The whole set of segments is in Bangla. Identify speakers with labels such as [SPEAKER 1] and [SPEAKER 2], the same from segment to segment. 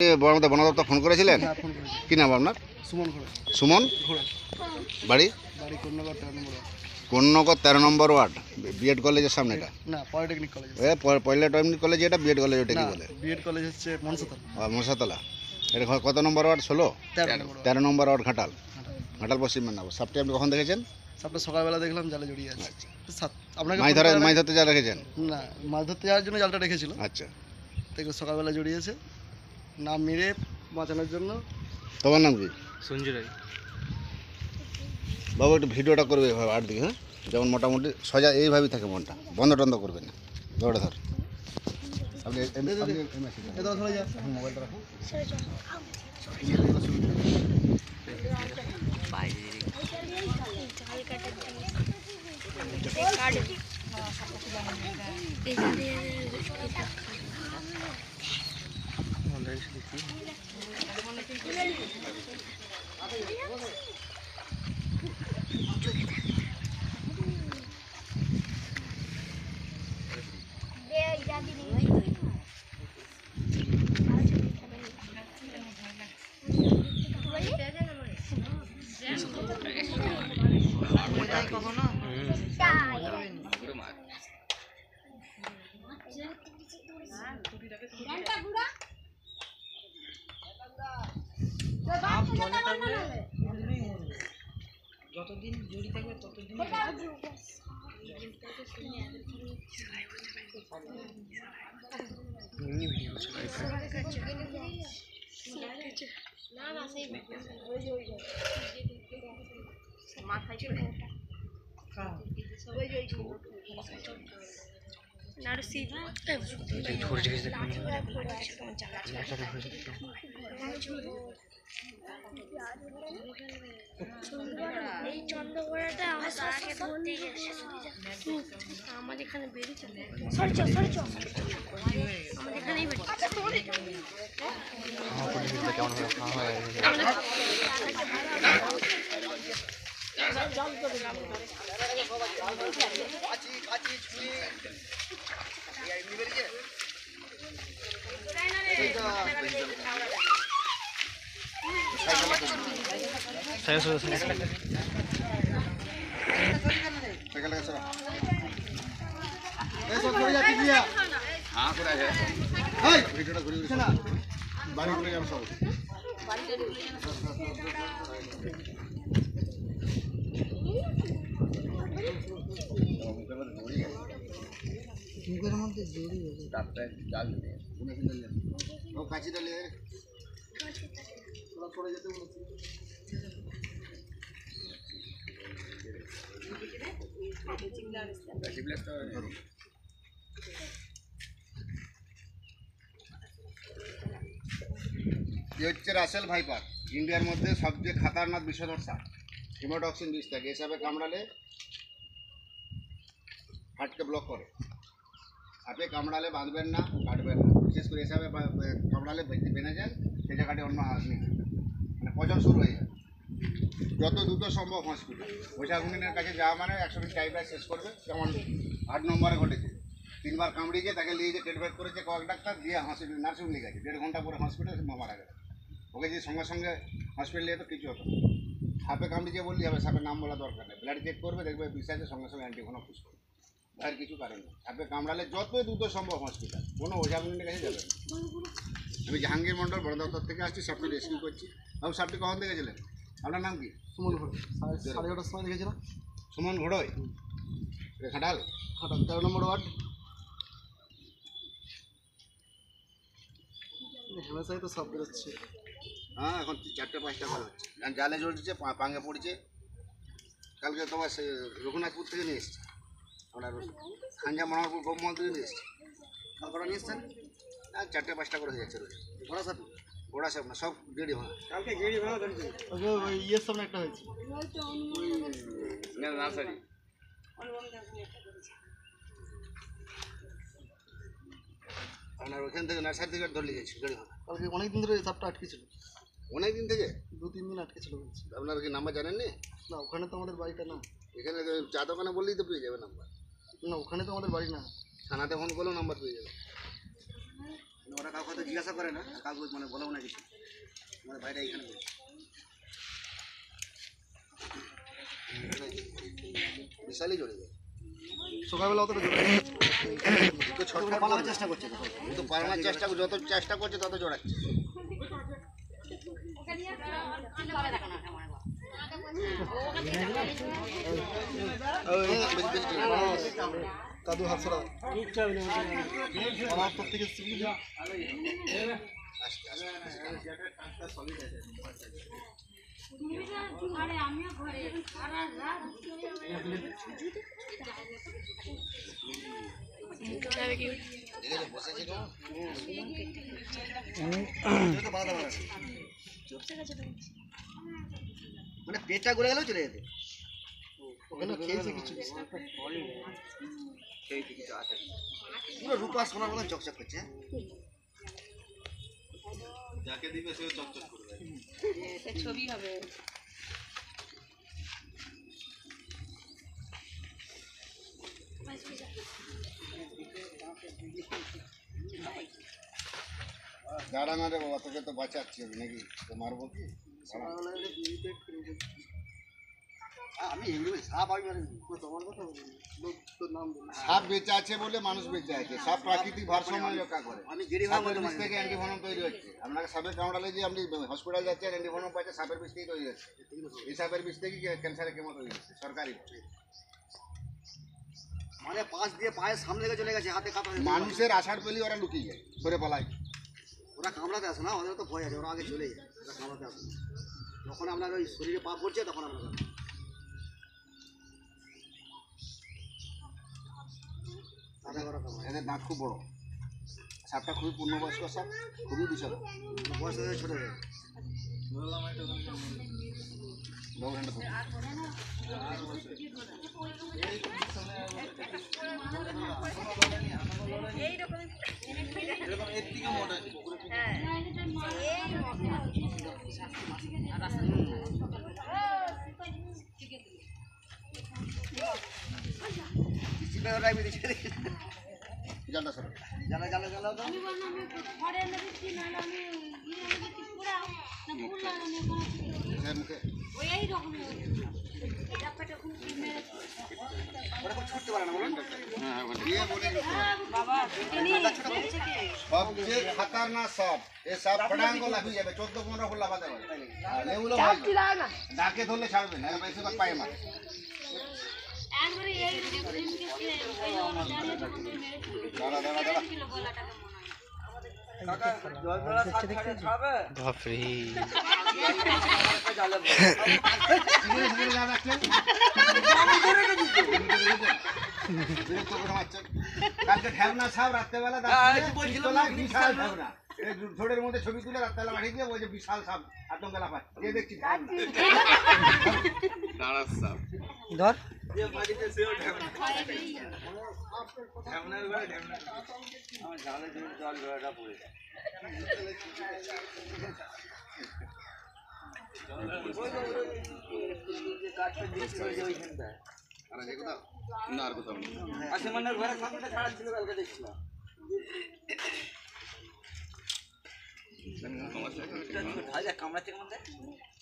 [SPEAKER 1] বড় বনদপ্তর ফোন করেছিলেন?
[SPEAKER 2] হ্যাঁ, ফোন করেছি।
[SPEAKER 1] কি নাম আপনার?
[SPEAKER 2] সুমন ঘোড়া।
[SPEAKER 1] সুমন।
[SPEAKER 2] ঘোড়া।
[SPEAKER 1] বাড়ি?
[SPEAKER 2] বাড়ি কন্যাগর 13 নম্বর ওয়ার্ড।
[SPEAKER 1] কোন্নগর 13 নম্বর ওয়ার্ড, বিএড কলেজের সামনে এটা?
[SPEAKER 2] না, পলিটেকনিক কলেজ।
[SPEAKER 1] পলিটেকনিক কলেজ, এটা বিএড কলেজ, ওটা
[SPEAKER 2] না,
[SPEAKER 1] কি বলে?
[SPEAKER 2] বিএড কলেজ হচ্ছে মনসাতলা।
[SPEAKER 1] মশাতলা। এটা কত নম্বর ওয়ার্ড? 16?
[SPEAKER 2] 13 নম্বর ওয়ার্ড।
[SPEAKER 1] 13 নম্বর ওয়ার্ড, ঘাটাল।
[SPEAKER 2] ঘাটাল।
[SPEAKER 1] ঘাটাল পশ্চিম মেদিনীপুর। সাপটি আপনি কখন দেখেছেন?
[SPEAKER 2] সাপটা সকালবেলা দেখলাম জালে জড়িয়ে আছে। আপনাকে
[SPEAKER 1] মাছ
[SPEAKER 2] ফোন করার আগে-
[SPEAKER 1] ধরতে যা রেখেছেন?
[SPEAKER 2] না, মাছ ধরতে যাওয়ার জন্য জালটা রেখেছিল।
[SPEAKER 1] আচ্ছা,
[SPEAKER 2] দেখো সকালবেলা জড়িয়েছে, না মেরে বাঁচানোর জন্য।
[SPEAKER 1] তোমার নাম কি?
[SPEAKER 2] সঞ্জু রায়।
[SPEAKER 1] বাবু একটু ভিডিওটা করবে এভাবে আট দিকে, হ্যাঁ, যেমন মোটামুটি সোজা এইভাবেই থাকে মনটা, বন্ধ টন্ধ করবেন না। দৌড়ে ধর আপনি
[SPEAKER 2] ধরে যা।
[SPEAKER 1] মোবাইলটা রাখুন।
[SPEAKER 3] যতদিন জড়ি থাকবে ততদিন
[SPEAKER 4] এই চন্দ্রগড়াটা আমাদের এখানে বেরিয়েছে। আমাদের এখানেই
[SPEAKER 1] ভিডিওটা ঘুরে ঘুরে বাড়ি ঘুরে যাবো সব।
[SPEAKER 2] মুখের মধ্যে জড়িয়ে
[SPEAKER 1] কাছিটা নিয়ে
[SPEAKER 2] পড়ে যেতে বলেছি।
[SPEAKER 1] হচ্ছে রাসেল ভাইপার, ইন্ডিয়ার মধ্যে সবচেয়ে খাতারনাক বিষধর সাপ। হিমোটক্সিন বিষ থাকে, এসবে কামড়ালে হার্টকে ব্লক করে। আপনি কামড়ালে বাঁধবেন না, কাটবেন না। বিশেষ করে এসবে কামড়ালে বেঁধে যান, সেই জায়গাটি অন্য আসনি, মানে পচন শুরু হয়ে যায়। যত দ্রুত সম্ভব হসপিটাল। ওঝাগুনিনের কাছে যাওয়া মানে 120 টাইপের শেষ করবে। যেমন 8 নম্বরে ঘটেছে, 3 বার কামড়িয়েছে, তাকে নিয়ে যে টেটব্যাক করেছে কয়েক ডাক্তার দিয়ে হসপিটাল নার্সিং নিয়ে গেছে। 1.5 ঘন্টা পরে হসপিটাল মারা গেছে। ওকে যদি সঙ্গে সঙ্গে হসপিটালে যেত কিছু হতো। সাপে কামড়িয়েছে বললি হবে, সাপের নাম বলা দরকার নেই। ব্লাড চেক করবে, দেখবে বিষ আছে, সঙ্গে সঙ্গে অ্যান্টিভেনম পুশ করবে। আর কিছু কারণ নেই। সাপে কামড়ালে যত দ্রুত সম্ভব হসপিটাল, কোনো ওঝাগুনিনের কাছে যাবেন না। আমি জাহাঙ্গীর মন্ডল, বড় দপ্তর থেকে আসছি, সাপটি রেস্কিউ করছি। বাবু সাপটি কখন দেখেছিলেন? আপনার নাম কি?
[SPEAKER 2] সুমন ঘোড়া। 11:30 সময় দেখেছিলাম।
[SPEAKER 1] সুমন ঘোড়ই, ঘাটাল।
[SPEAKER 2] ঘাটাল 13 নম্বর ওয়ার্ড। হেমেশাই তো সব বেরোচ্ছে।
[SPEAKER 1] হ্যাঁ, এখন 4টে-5টা করে হচ্ছে। জালে জড়ছে, পাঙ্গে পড়ছে। কালকে তোমার সে রঘুনাথপুর থেকে নিয়ে এসছে, আপনার খাঞ্জা মনোহরপুর গোপমহল থেকে নিয়ে এসছে।
[SPEAKER 2] কালকটা নিয়ে এসছেন?
[SPEAKER 1] হ্যাঁ, 4টে-5টা করে হয়ে যাচ্ছে রোজ।
[SPEAKER 2] ঘোড়া সাপ।
[SPEAKER 1] ঘোড়া সাপ না, সব গেড়ি ভাঙা।
[SPEAKER 2] কালকে গেড়ি ভাঙা ধরেছে। ওই ইয়ের সামনে একটা হয়েছে।
[SPEAKER 1] নার্সারি। আপনার ওখান থেকে নার্সারি থেকে ধরে গেছি গেড়ি ভাঙা।
[SPEAKER 2] কালকে অনেকদিন ধরে সাপটা আটকে ছিল।
[SPEAKER 1] অনেক দিন থেকে?
[SPEAKER 2] 2-3 দিন আটকে ছিল বলছি।
[SPEAKER 1] আপনার কি নাম্বার জানেননি?
[SPEAKER 2] না, ওখানে তো আমাদের বাড়িটা না।
[SPEAKER 1] এখানে চা দোকানে বললেই তো পেয়ে যাবে নাম্বার।
[SPEAKER 2] না, ওখানে তো আমাদের বাড়ি না।
[SPEAKER 1] থানাতে ফোন করলেও নাম্বার পেয়ে যাবে। ওরা কাউকে তো জিজ্ঞাসা করে না, কাউকে মানে বলেও না কিছু, আমার ভাইটা এইখানে বলছে। বিশালই জড়ে যায়।
[SPEAKER 2] সকালবেলা অতটা জোরে
[SPEAKER 1] তো ছটফট পালানোর চেষ্টা করছে, কিন্তু পালানোর চেষ্টা যত চেষ্টা করছে তত জোড়াচ্ছে।
[SPEAKER 2] কাদু হাত সরা আমার হাত থেকে
[SPEAKER 1] মানে পেটটা গলে গেলেও চলে যেতে।
[SPEAKER 2] ওখানে খেয়েছে কিছু
[SPEAKER 1] খেয়েছে কিছু আছে, পুরো রূপা সোনার মতন চকচক করছে। যাকে দিবে সেও চকচক করবে,
[SPEAKER 3] ছবি হবে।
[SPEAKER 1] দাঁড়া না রে বাবা, তোকে তো বাঁচাচ্ছি আমি নাকি, তো মারবো কি? আমি এমনি সাপ আমি
[SPEAKER 2] তোমার কথা তোর নাম বলি
[SPEAKER 1] সাপ বেঁচে আছে বলে মানুষ বেঁচে আছে। সাপ প্রাকৃতিক ভারসাম্য রক্ষা করে। আমি সাপের বিষ থেকে অ্যান্টিভেনম তৈরি হচ্ছে। আপনাকে সাপের কামড়ালে যে আপনি হসপিটাল যাচ্ছেন অ্যান্টিভেনম পাচ্ছে, সাপের বিষ থেকেই তৈরি হচ্ছে। এই সাপের বিষ থেকেই ক্যান্সারের কেমো তৈরি হচ্ছে সরকারি।
[SPEAKER 5] মানে পাশ দিয়ে পায়ের সামনে থেকে চলে গেছে, হাতে কাটা।
[SPEAKER 1] মানুষের আষাঢ় পেলেই ওরা লুকিয়ে যায়, সরে পালায়।
[SPEAKER 5] ওরা কামড়াতে আসে না, ওদের তো ভয় আছে, ওরা আগে চলে যায়, ওরা কামড়াতে আসে না। যখন আপনার ওই শরীরে পা পড়ছে তখন আমরা
[SPEAKER 1] এদের দাঁত খুব বড়। সাপটা খুবই পূর্ণবয়স্ক সাপ, খুবই বিষাদ।
[SPEAKER 5] বয়স হয়ে ছোটো হয়ে
[SPEAKER 1] জানটা সরে
[SPEAKER 5] জ্বালা জ্বালা জ্বালা তো
[SPEAKER 1] মুখে
[SPEAKER 5] ওরা খুব ছুটতে পারে না, বলুন।
[SPEAKER 1] সবচেয়ে খাতারনাক সাপ। এই সাপ ফটাঙ্গ লাফিয়ে যাবে, 14-15 ফুট লাফাতে পারে। আর এগুলো ডাকে ধরলে ছাড়বে না, বেশিরভাগ পায়ে মারে। দাঁড়া দাঁড়া দাঁড়া, কালকে ঢ্যাবনা সাপ রাত্রেবেলা বিশাল ঢ্যাবনা ঝোড়ের মধ্যে ছবি তুলে রাত্রেবেলা পাঠিয়ে দিয়ে বলছে বিশাল সাপ আতঙ্ক লাফাচ্ছে। যে দেখছি
[SPEAKER 2] ধর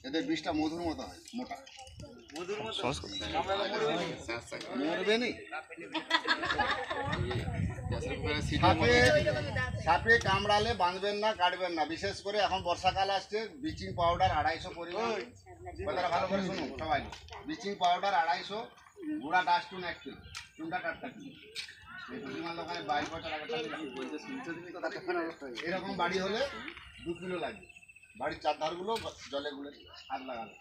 [SPEAKER 1] এদের বিষটা মধুর মতো হয়, মোটা মরবে নি। সাপে কামড়ালে বাঁধবেন না, কাটবেন না। বিশেষ করে এখন বর্ষাকাল আসছে, ব্লিচিং পাউডার 250 পরিমাণ। কথাটা ভালো করে শুনুন সবাই। ব্লিচিং পাউডার 250, গুঁড়া ডাস্টুন 1 কিলো, চুনটা টাটকা কিলো। দোকানে 22 বছর আগে এরকম বাড়ি হলে 2 কিলো লাগবে। বাড়ির চারধারগুলো জলে গুলে হাত লাগানো।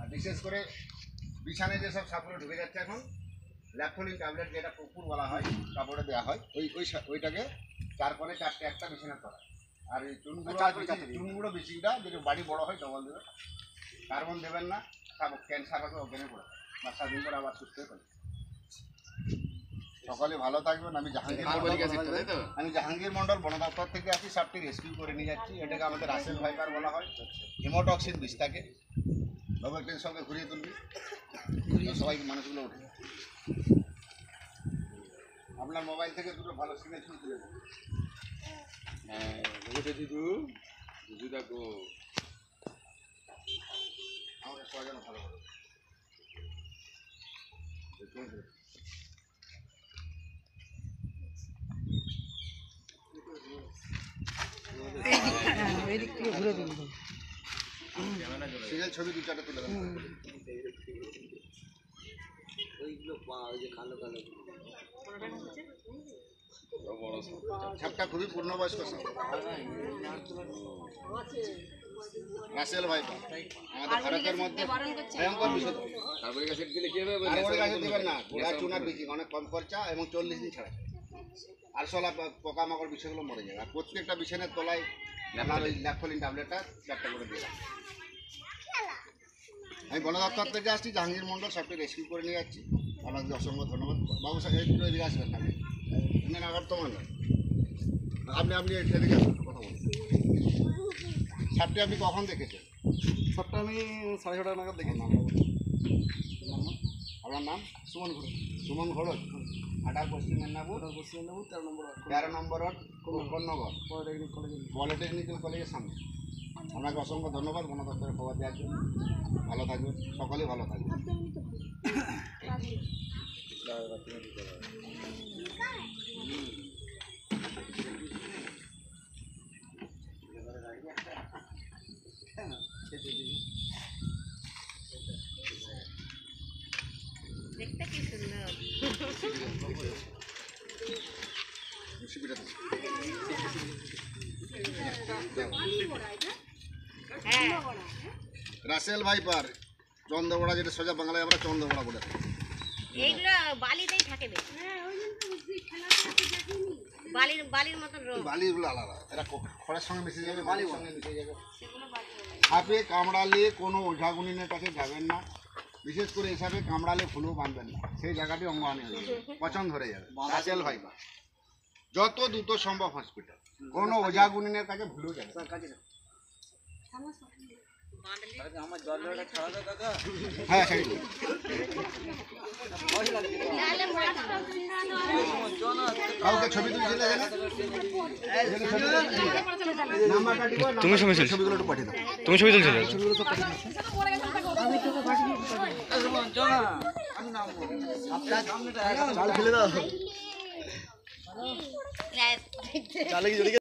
[SPEAKER 1] আর বিশেষ করে বিছানায় যেসব সাপগুলো ঢুকে যাচ্ছে এখন, ল্যাপথলিন ট্যাবলেট যেটা কুকুর বলা হয়, কাপড়ে দেওয়া হয়, ওইটাকে 4 কোণে 4টে একটা বিছানা করা। আর এই চুনগুলো বিচিংটা যদি বাড়ি বড় হয় ডবল দেবে। কার্বন দেবেন না, ক্যান্সার হবে, ওখানে পড়ে 5 দিন পরে আবার সুস্থ হয়ে পড়ে। সকলে ভালো থাকবেন। আমি জাহাঙ্গীর মন্ডল বন দপ্তর থেকে আছি। সাপটি রেস্কিউ করে নিয়ে যাচ্ছি। এটাকে আমাদের রাসেল ভাইপার বলা হয়। হিমোটক্সিন বিষটাকে বাবুর সঙ্গে ঘুরিয়ে তুলবি, সবাই মানুষগুলো ওঠে। আপনার মোবাইল থেকে দুটো ভালো সিগন্যাল তুলে দেবেন। আমাকে সাজানো ভালো করে। সিরিয়াল ছবি 2-4টা তুলে দেন।
[SPEAKER 5] ওইগুলো ওই যে কালো কালো
[SPEAKER 1] সাপটা খুবই পূর্ণবয়স্ক সাপ। রাসেল ভাইপার আমাদের ভারতের মধ্যে ভয়ঙ্কর বিষয়। কার্বনিক অ্যাসিড দিবেন না, গোড়া চুনার বীজ অনেক কম খরচা এবং 40 দিন ছাড়া। আরশোলা পোকামাকড় বিষয়গুলো মরে যাবে। আর প্রত্যেকটা বিছানের তলায় আপনার ওই ল্যাফোলিন ট্যাবলেটটা 4টা করে দিয়ে রাখবেন। আমি বন দপ্তর থেকে আসছি, জাহাঙ্গীর মণ্ডল সবটি রেস্কিউ করে নিয়ে যাচ্ছি। আপনাদের অসংখ্য ধন্যবাদ। বাবু সাহেব একটু এদিকে আসবেন না, এমনি না বর্তমান না, আপনি এদিকে আসবেন, কথা বলুন। সাপটি আপনি কখন দেখেছেন?
[SPEAKER 2] সবটা আমি 6:30 নাগাদ দেখি।
[SPEAKER 1] আপনার নাম?
[SPEAKER 2] সুমন ঘোষ,
[SPEAKER 1] সুমন ঘোষ, আটার পশ্চিম মেদিনীপুর, 13 নম্বর ওয়ার্ড, কোন্নগর পলিটেকনিক্যাল কলেজের সামনে। আপনাকে অসংখ্য ধন্যবাদ বন দপ্তরের খবর দেওয়ার জন্য। ভালো থাকবেন, সকলেই ভালো থাকবেন।
[SPEAKER 3] দেখতে কি সুন্দর।
[SPEAKER 1] শিবিরে থাকুন।
[SPEAKER 3] হ্যাঁ
[SPEAKER 1] রাসেল ভাইপার চন্দ্রবড়া, যেটা সোজা বাংলায় আমরা চন্দ্রবড়া বলে থাকি।
[SPEAKER 3] এইগুলো বালিতেই থাকে বেশি। বালির মতন রোগ।
[SPEAKER 1] বালিগুলো আলাদা, এরা খড়ের সঙ্গে মিশে যাবে, বালির সঙ্গে মিশে যাবে। সাপে কামড়ালে কোনো ওঝাগুনিনের কাছে যাবেন না, বিশেষ করে এই সাপে কামড়ালে ফুলও বাঁধবেন না, সেই জায়গাটি অঙ্গহানি হয়ে যাবে, পছন্দ ধরে যাবে। রাসেল ভাইপার যত দ্রুত সম্ভব হসপিটাল, কোনো ওঝাগুনিনের কাছে ভুলেও যাবে না। হ্যাঁ সেই কাউকে ছবি তুলছিলে
[SPEAKER 6] তুমি ছবি তুলছো?
[SPEAKER 1] ছবিগুলো একটু পাঠিয়ে দাও।
[SPEAKER 6] তুমি ছবি তুলছো?
[SPEAKER 2] চাল ফেলে দাও,
[SPEAKER 3] হ্যাঁ।
[SPEAKER 2] চালে কি জড়িয়ে